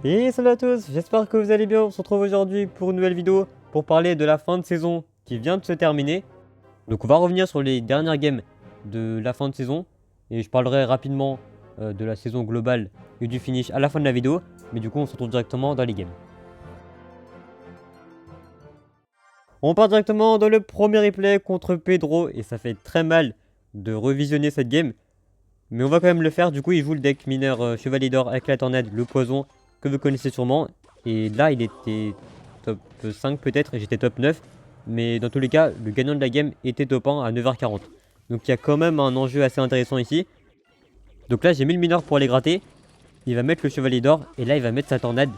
Et salut à tous, j'espère que vous allez bien. On se retrouve aujourd'hui pour une nouvelle vidéo pour parler de la fin de saison qui vient de se terminer. Donc on va revenir sur les dernières games de la fin de saison et je parlerai rapidement de la saison globale et du finish à la fin de la vidéo. Mais du coup on se retrouve directement dans les games. On part directement dans le premier replay contre Pedro et ça fait très mal de revisionner cette game. Mais on va quand même le faire. Du coup il joue le deck mineur Chevalier d'Or avec la tornade, le poison que vous connaissez sûrement. Et là il était top 5 peut-être et j'étais top 9. Mais dans tous les cas le gagnant de la game était top 1 à 9h40. Donc il y a quand même un enjeu assez intéressant ici. Donc là j'ai mis le mineur pour aller gratter. Il va mettre le Chevalier d'Or et là il va mettre sa tornade.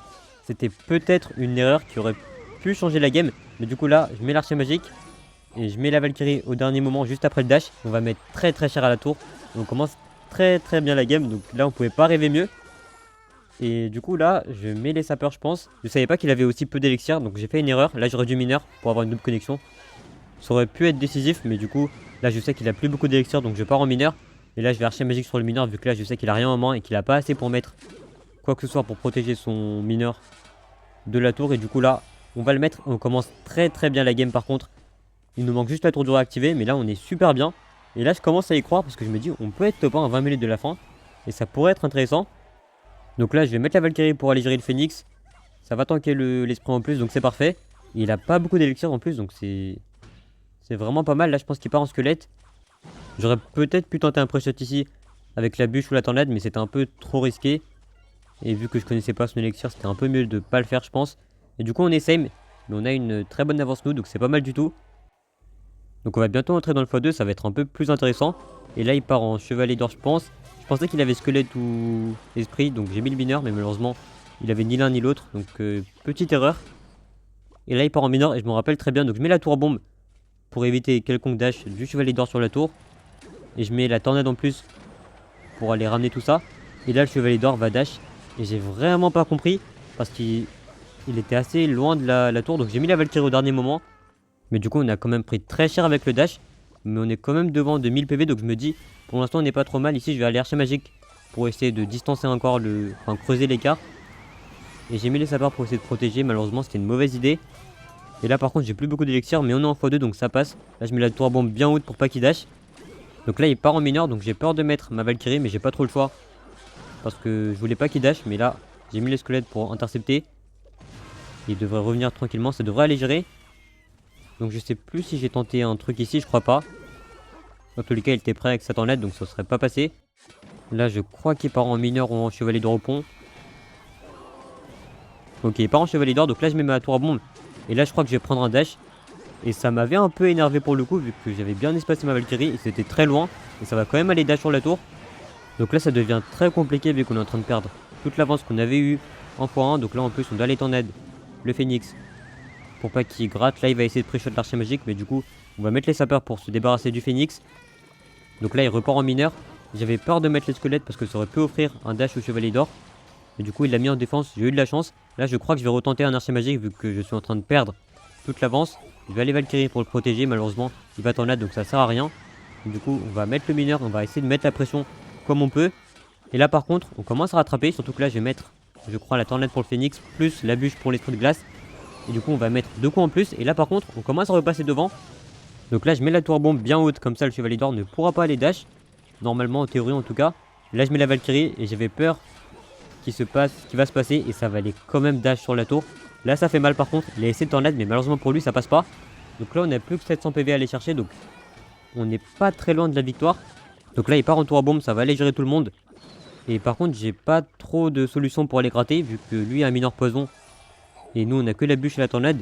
C'était peut-être une erreur qui aurait pu changer la game. Mais du coup là je mets l'archer magique. Et je mets la Valkyrie au dernier moment juste après le dash. On va mettre très très cher à la tour. On commence très très bien la game. Donc là on pouvait pas rêver mieux. Et du coup là je mets les sapeurs je pense. Je savais pas qu'il avait aussi peu d'élixir. Donc j'ai fait une erreur. Là j'aurais dû mineur pour avoir une double connexion. Ça aurait pu être décisif. Mais du coup là je sais qu'il a plus beaucoup d'élixir. Donc je pars en mineur. Et là je vais archer magique sur le mineur. Vu que là je sais qu'il a rien en main. Et qu'il a pas assez pour mettre quoi que ce soit pour protéger son mineur de la tour. Et du coup là on va le mettre. On commence très très bien la game par contre. Il nous manque juste la tour du réactivé, mais là on est super bien. Et là je commence à y croire parce que je me dis on peut être top 1 à 20 minutes de la fin. Et ça pourrait être intéressant. Donc là je vais mettre la Valkyrie pour aller gérer le Phoenix. Ça va tanker l'esprit en plus, donc c'est parfait. Et il a pas beaucoup d'élixir en plus, donc c'est vraiment pas mal. Là je pense qu'il part en squelette. J'aurais peut-être pu tenter un pré-shot ici avec la bûche ou la tornade, mais c'était un peu trop risqué. Et vu que je connaissais pas son élixir, c'était un peu mieux de pas le faire je pense. Et du coup on essaye, mais on a une très bonne avance nous, donc c'est pas mal du tout. Donc on va bientôt entrer dans le x2, ça va être un peu plus intéressant. Et là il part en chevalier d'or je pense. Je pensais qu'il avait squelette ou esprit, donc j'ai mis le mineur, mais malheureusement il avait ni l'un ni l'autre. Donc petite erreur. Et là il part en mineur et je me rappelle très bien. Donc je mets la tour bombe pour éviter quelconque dash du chevalier d'or sur la tour. Et je mets la tornade en plus pour aller ramener tout ça. Et là le chevalier d'or va dash. Et j'ai vraiment pas compris parce qu'il était assez loin de la tour. Donc j'ai mis la Valkyrie au dernier moment. Mais du coup on a quand même pris très cher avec le dash. Mais on est quand même devant de 1000 PV. Donc je me dis pour l'instant on n'est pas trop mal. Ici je vais aller archer magique pour essayer de distancer encore enfin creuser l'écart. Et j'ai mis les sapeurs pour essayer de protéger. Malheureusement c'était une mauvaise idée. Et là par contre j'ai plus beaucoup d'élixir. Mais on est en x2 donc ça passe. Là je mets la tour bombe bien haute pour pas qu'il dash. Donc là il part en mineur. Donc j'ai peur de mettre ma Valkyrie. Mais j'ai pas trop le choix. Parce que je voulais pas qu'il dash. Mais là j'ai mis les squelettes pour intercepter. Il devrait revenir tranquillement. Ça devrait aller gérer. Donc je sais plus si j'ai tenté un truc ici, je crois pas. Dans tous les cas, il était prêt avec sa tornade, donc ça serait pas passé. Là, je crois qu'il part en mineur ou en chevalier d'or au pont. Ok, il part en chevalier d'or, donc là, je mets ma tour à bombe. Et là, je crois que je vais prendre un dash. Et ça m'avait un peu énervé pour le coup, vu que j'avais bien espacé ma Valkyrie. Et c'était très loin. Et ça va quand même aller dash sur la tour. Donc là, ça devient très compliqué, vu qu'on est en train de perdre toute l'avance qu'on avait eu en x1. Donc là, en plus, on doit aller en aide. Le Phoenix. Pour pas qu'il gratte. Là il va essayer de pré-shot l'archer magique, mais du coup on va mettre les sapeurs pour se débarrasser du Phoenix. Donc là il repart en mineur. J'avais peur de mettre les squelettes parce que ça aurait pu offrir un dash au chevalier d'or. Mais du coup il l'a mis en défense, j'ai eu de la chance. Là je crois que je vais retenter un archer magique vu que je suis en train de perdre toute l'avance. Je vais aller Valkyrie pour le protéger, malheureusement il va t'en là donc ça sert à rien. Et du coup on va mettre le mineur, on va essayer de mettre la pression comme on peut. Et là par contre on commence à rattraper, surtout que là je vais mettre je crois la tornade pour le Phoenix plus la bûche pour l'esprit de glace. Et du coup on va mettre 2 coups en plus. Et là par contre on commence à repasser devant. Donc là je mets la tour bombe bien haute. Comme ça le chevalier d'or ne pourra pas aller dash. Normalement en théorie en tout cas. Là je mets la Valkyrie. Et j'avais peur qu'il va se passer. Et ça va aller quand même dash sur la tour. Là ça fait mal par contre. Il a essayé de tornade mais malheureusement pour lui ça passe pas. Donc là on a plus que 700 PV à aller chercher. Donc on n'est pas très loin de la victoire. Donc là il part en tour à bombe. Ça va aller gérer tout le monde. Et par contre j'ai pas trop de solutions pour aller gratter. Vu que lui a un mineur poison. Et nous on a que la bûche et la tornade.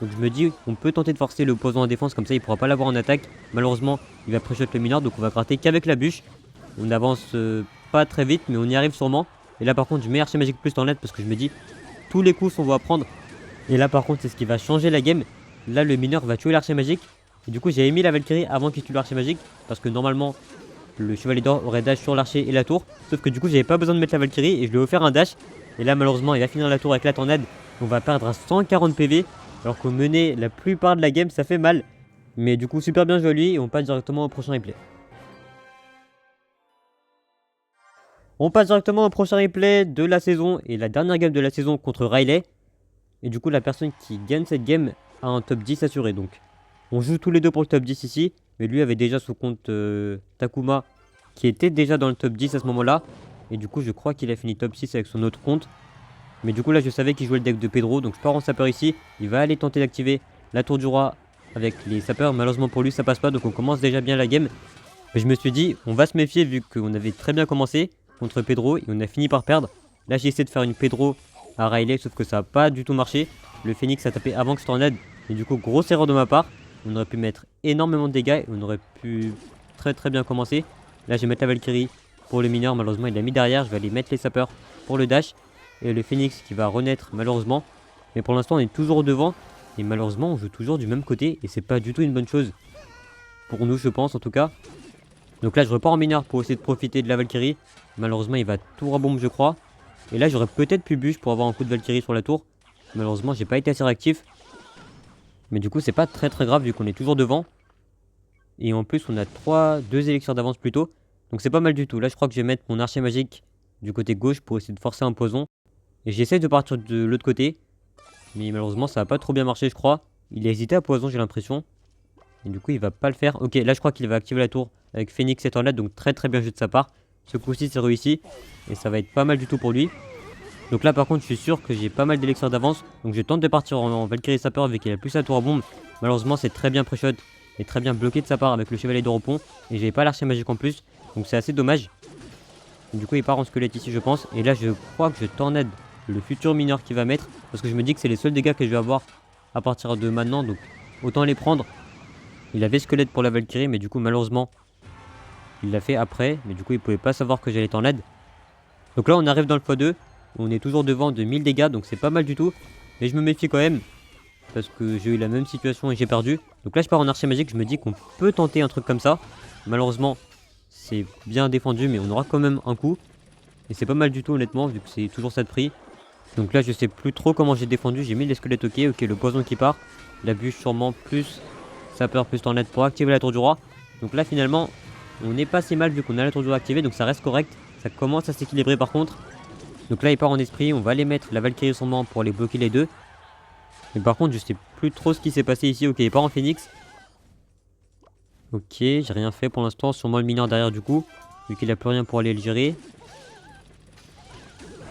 Donc je me dis on peut tenter de forcer le poison en défense. Comme ça il pourra pas l'avoir en attaque. Malheureusement il va pré-shot le mineur. Donc on va gratter qu'avec la bûche. On avance pas très vite mais on y arrive sûrement. Et là par contre je mets archer magique plus tornade. Parce que je me dis tous les coups sont bons à prendre. Et là par contre c'est ce qui va changer la game. Là le mineur va tuer l'archer magique. Et du coup j'avais mis la Valkyrie avant qu'il tue l'archer magique. Parce que normalement le chevalier d'or aurait dash sur l'archer et la tour. Sauf que du coup j'avais pas besoin de mettre la Valkyrie. Et je lui ai offert un dash. Et là malheureusement il va finir la tour avec la tornade. On va perdre à 140 PV. Alors qu'on menait la plupart de la game, ça fait mal. Mais du coup super bien joué à lui. Et on passe directement au prochain replay. On passe directement au prochain replay de la saison et la dernière game de la saison contre Riley. Et du coup, la personne qui gagne cette game a un top 10 assuré. Donc, on joue tous les deux pour le top 10 ici. Mais lui avait déjà son compte Takuma qui était déjà dans le top 10 à ce moment-là. Et du coup, je crois qu'il a fini top 6 avec son autre compte. Mais du coup, là, je savais qu'il jouait le deck de Pedro. Donc, je pars en sapeur ici. Il va aller tenter d'activer la tour du roi avec les sapeurs. Malheureusement pour lui, ça passe pas. Donc, on commence déjà bien la game. Mais je me suis dit, on va se méfier vu qu'on avait très bien commencé contre Pedro et on a fini par perdre. Là, j'ai essayé de faire une Pedro à Riley, sauf que ça n'a pas du tout marché. Le Phoenix a tapé avant que je tornade. Et du coup, grosse erreur de ma part. On aurait pu mettre énormément de dégâts et on aurait pu très bien commencer. Là, je vais mettre la Valkyrie pour le mineur. Malheureusement, il l'a mis derrière. Je vais aller mettre les sapeurs pour le dash. Et le Phoenix qui va renaître, malheureusement. Mais pour l'instant, on est toujours devant. Et malheureusement, on joue toujours du même côté. Et c'est pas du tout une bonne chose. Pour nous, je pense, en tout cas. Donc là, je repars en mineur pour essayer de profiter de la Valkyrie. Malheureusement, il va tout rebombe, je crois. Et là, j'aurais peut-être pu bûche pour avoir un coup de Valkyrie sur la tour. Malheureusement, j'ai pas été assez réactif. Mais du coup, c'est pas très grave vu qu'on est toujours devant. Et en plus, on a 2 élixirs d'avance plutôt. Donc c'est pas mal du tout. Là, je crois que je vais mettre mon archer magique du côté gauche pour essayer de forcer un poison. Et j'essaie de partir de l'autre côté. Mais malheureusement, ça va pas trop bien marcher, je crois. Il a hésité à poison, j'ai l'impression. Et du coup, il va pas le faire. Ok, là, je crois qu'il va activer la tour avec Phoenix et Tornade. Donc très bien joué de sa part. Ce coup-ci, c'est réussi. Et ça va être pas mal du tout pour lui. Donc là, par contre, je suis sûr que j'ai pas mal d'élixirs d'avance. Donc je tente de partir en Valkyrie Sapeur vu qu'il a plus la tour à bombe. Malheureusement, c'est très bien pré-shot et très bien bloqué de sa part avec le chevalier de repos. Et j'ai pas l'archer magique en plus. Donc c'est assez dommage. Du coup, il part en squelette ici, je pense. Et là, je crois que je tornade le futur mineur qui va mettre. Parce que je me dis que c'est les seuls dégâts que je vais avoir à partir de maintenant. Donc autant les prendre. Il avait squelette pour la Valkyrie, mais du coup, malheureusement, il l'a fait après. Mais du coup, il pouvait pas savoir que j'allais tornade. Donc là, on arrive dans le x2. On est toujours devant de 1000 dégâts, donc c'est pas mal du tout. Mais je me méfie quand même. Parce que j'ai eu la même situation et j'ai perdu. Donc là, je pars en archer magique. Je me dis qu'on peut tenter un truc comme ça. Malheureusement, c'est bien défendu, mais on aura quand même un coup. Et c'est pas mal du tout, honnêtement, vu que c'est toujours ça de prix. Donc là, je sais plus trop comment j'ai défendu. J'ai mis les squelettes, ok, le poison qui part. La bûche sûrement, plus sapeur, plus tornade pour activer la tour du roi. Donc là, finalement, on n'est pas si mal vu qu'on a la tour du roi activée. Donc ça reste correct. Ça commence à s'équilibrer par contre. Donc là, il part en esprit. On va aller mettre la Valkyrie sûrement pour aller bloquer les deux. Mais par contre, je sais plus trop ce qui s'est passé ici. Ok, il part en Phoenix. Ok, j'ai rien fait pour l'instant. Sûrement le mineur derrière du coup. Vu qu'il a plus rien pour aller le gérer.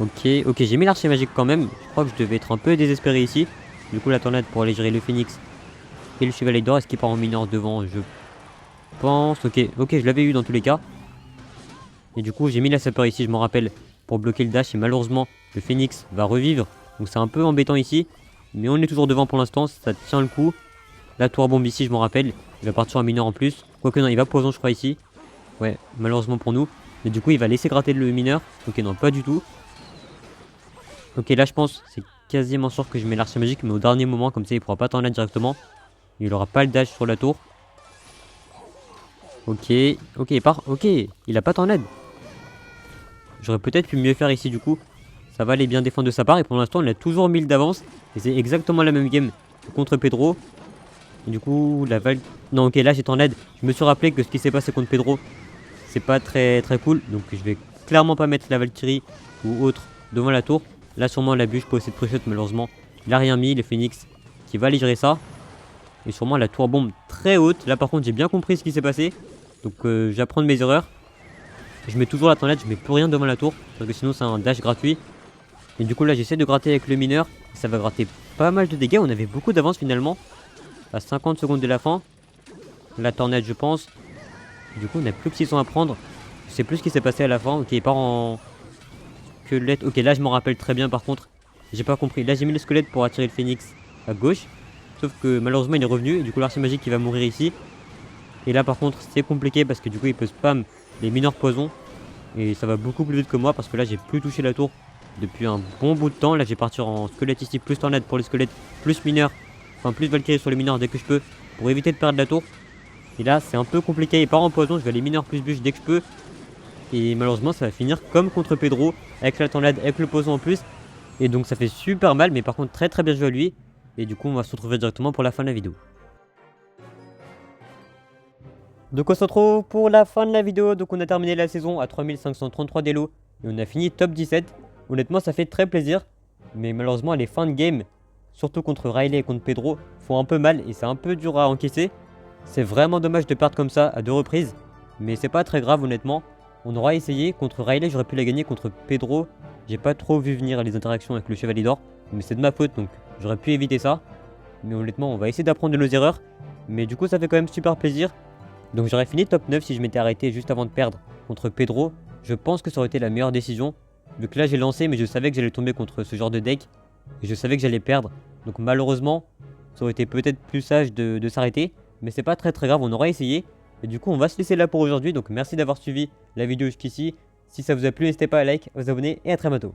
Ok, j'ai mis l'archer magique quand même. Je crois que je devais être un peu désespéré ici. Du coup, la tornade pour aller gérer le Phoenix et le chevalier d'or. Est-ce qu'il part en mineur devant? Je pense. Ok, je l'avais eu dans tous les cas. Et du coup, j'ai mis la sapeur ici, je m'en rappelle, pour bloquer le dash. Et malheureusement, le Phoenix va revivre. Donc c'est un peu embêtant ici. Mais on est toujours devant pour l'instant, ça tient le coup. La tour à bombe ici, je m'en rappelle. Il va partir en mineur en plus. Quoique non, il va poison, je crois, ici. Ouais, malheureusement pour nous. Mais du coup, il va laisser gratter le mineur. Ok, non, pas du tout. Ok, là, je pense, c'est quasiment sûr que je mets l'archer magique. Mais au dernier moment, comme ça, il pourra pas t'en là directement. Il aura pas le dash sur la tour. Ok, il part. Ok, il a pas t'en aide. J'aurais peut-être pu mieux faire ici du coup. Ça va aller bien défendre de sa part. Et pour l'instant, on a toujours 1000 d'avance. Et c'est exactement la même game contre Pedro. Et du coup, la Val... Non, ok, là j'étais en aide. Je me suis rappelé que ce qui s'est passé contre Pedro, c'est pas très cool. Donc je vais clairement pas mettre la Valkyrie ou autre devant la tour. Là, sûrement la bûche pour essayer de pré-shot, malheureusement. Il a rien mis, le Phoenix qui va aller gérer ça. Et sûrement la tour bombe très haute. Là, par contre, j'ai bien compris ce qui s'est passé. Donc j'apprends de mes erreurs. Je mets toujours la tornade, je mets plus rien devant la tour. Parce que sinon, c'est un dash gratuit. Et du coup, là, j'essaie de gratter avec le mineur. Ça va gratter pas mal de dégâts. On avait beaucoup d'avance finalement. À 50 secondes de la fin. La tornade, je pense. Du coup, on a plus que 600 à prendre. Je sais plus ce qui s'est passé à la fin. Ok, il part en squelette. Ok, là, je m'en rappelle très bien par contre. J'ai pas compris. Là, j'ai mis le squelette pour attirer le Phoenix à gauche. Sauf que malheureusement, il est revenu. Et du coup, l'archer magique, il va mourir ici. Et là, par contre, c'est compliqué parce que du coup, il peut spam les mineurs poison. Et ça va beaucoup plus vite que moi parce que là, j'ai plus touché la tour depuis un bon bout de temps. Là, j'ai parti en squelette ici, plus tornade pour les squelettes, plus mineur. Enfin, plus Valkyrie sur les mineurs dès que je peux pour éviter de perdre la tour. Et là, c'est un peu compliqué. Il part en poison. Je vais aller mineur plus bûche dès que je peux. Et malheureusement, ça va finir comme contre Pedro avec la tornade, avec le poison en plus. Et donc, ça fait super mal. Mais par contre, très bien joué à lui. Et du coup, on va se retrouver directement pour la fin de la vidéo. Donc on se retrouve pour la fin de la vidéo. Donc on a terminé la saison à 3533 d'élo Et on a fini top 17. Honnêtement, ça fait très plaisir. Mais malheureusement, les fins de game, surtout contre Riley et contre Pedro, font un peu mal et c'est un peu dur à encaisser. C'est vraiment dommage de perdre comme ça à 2 reprises. Mais c'est pas très grave honnêtement. On aura essayé. Contre Riley, j'aurais pu la gagner. Contre Pedro, j'ai pas trop vu venir les interactions avec le Chevalier d'Or. Mais c'est de ma faute, donc j'aurais pu éviter ça. Mais honnêtement, on va essayer d'apprendre de nos erreurs. Mais du coup, ça fait quand même super plaisir. Donc j'aurais fini top 9 si je m'étais arrêté juste avant de perdre contre Pedro. Je pense que ça aurait été la meilleure décision. Vu que là, j'ai lancé, mais je savais que j'allais tomber contre ce genre de deck. Et je savais que j'allais perdre. Donc malheureusement, ça aurait été peut-être plus sage de s'arrêter. Mais c'est pas très grave, on aura essayé. Et du coup, on va se laisser là pour aujourd'hui. Donc merci d'avoir suivi la vidéo jusqu'ici. Si ça vous a plu, n'hésitez pas à like, à vous abonner et à très bientôt.